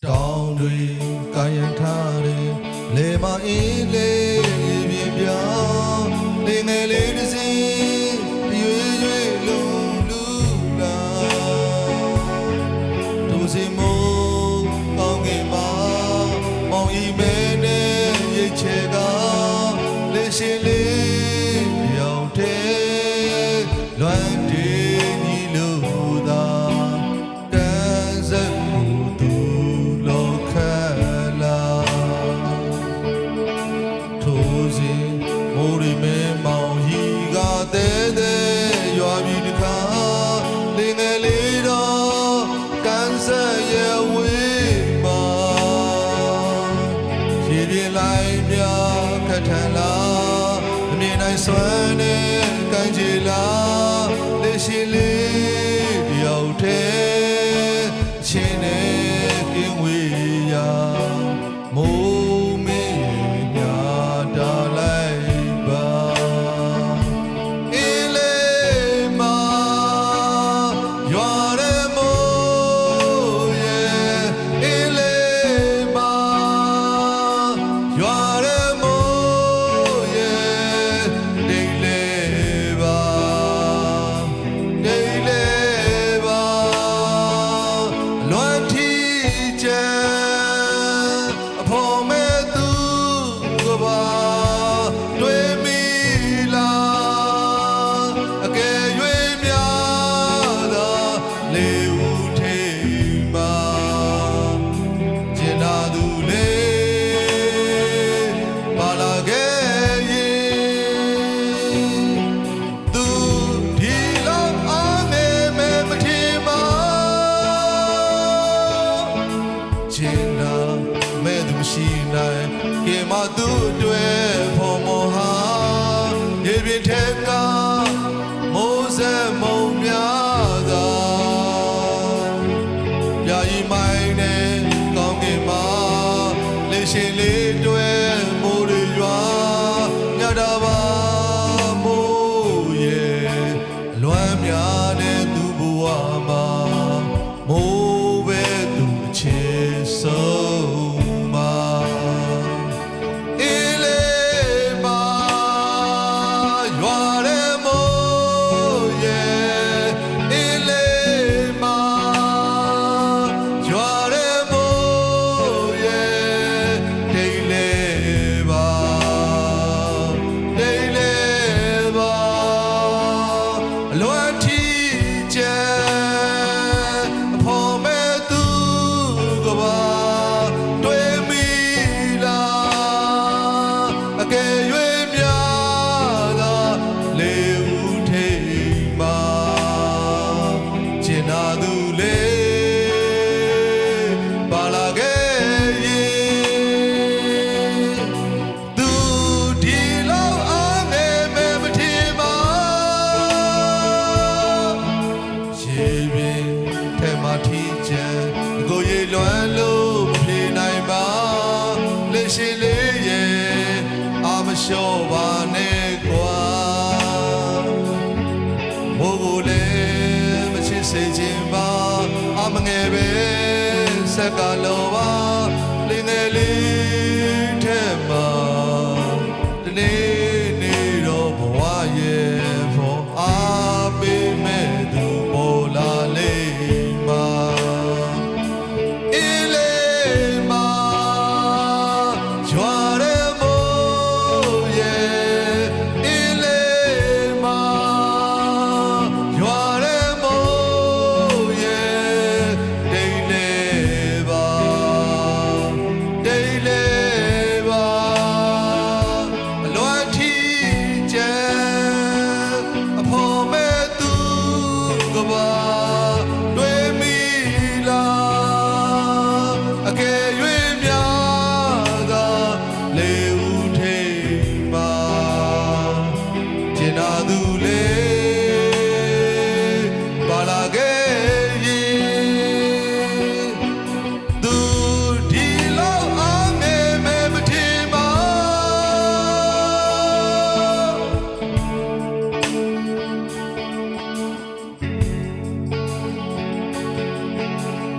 တောင်းတွေကရင်ထားတယ်လေမအေးလေးပြပြနေငယ်လေးတစ်စီရွေရွေလူလူလာဒူစီမိုးကောင်းကင်မှာမောင်ဤမဲနဲ့ရိတ်ချေကလေးရှင်လေးရောင်တဲ့လွမ်းတေးညီလို့သာကန်းစက်မှုသူလောခလာထိုးစီမိုးရီမဲမောင်ရီကတဲ့တဲ့ရွာပြီးတခါလင်းငယ်လေးတော့ကန်းစက်ရဲ့ဝေးမှာခြေပြင်းလိုက်မြခတ်ထန်လာအမြင်တိုင်းဆွမ်းနဲ့ကန်းချီလာလေးရှိလေးတယောက်တည်းချင်းနဲ့ကင်းဝေးရာမိုးမင်းညာတာလိုက်ပါအေးလေးမရွာရဲမိုးရဲ့အေးလေးမရွာရဲမိုးရဲ့ဒိတ်လေးပါဒိတ်လေးပါလွမ်းထီကျန်အဖော်မဲ့သူကပါတွေ့မိလားအကယ်၍များသာလေဦးထိမ်မှာကျင်နာသူလေးပါလာခဲ့ရင်သူဒီလောက်အားငယ်မဲ့မထင်ပါကျင်နာမဲ့သူမရှိနိုင်ကေမသူတွေ့ဖို့မဟာရေပြင်းထဲကမိုးစက်မုံများသာပြာကြီးမိုင်းနဲ့ကောင်းကင်မှာလေးရှင်လေးတွေ့မိုးတွေရွာညတာပါမိုးရဲ့လွမ်းများတဲ့သူဘဝမှာမိုးပဲသူအချစ်ဆုံးမှာအေးလေးပါရွာရဲမိုးရဲ့အေးလေးပါရွာရဲမိုးရဲ့ဒိတ်လေးပါဒိတ်လေးပါအလွမ်းထီကျန်အဖော်မဲ့သူကပါတွေ့မိလားအကယ်၍များသာလေဦးထိမ်မှာကျင်နာသူလေးပါလာခဲ့ရင်သူဒီလောက်အားငယ်မဲ့မထင်ပါရေပြင်းထဲမှာထီကျန်ကိုရေလွမ်းလို့မပြေနိုင်ပါလေးရှိလေးရဲ့အာမလျှော့ပါနဲ့ကွာဘိုးကိုလည်းမချစ်စေခြင်းပါအမငယ်ပဲဆက်ကလောပါလင်းငယ်လေး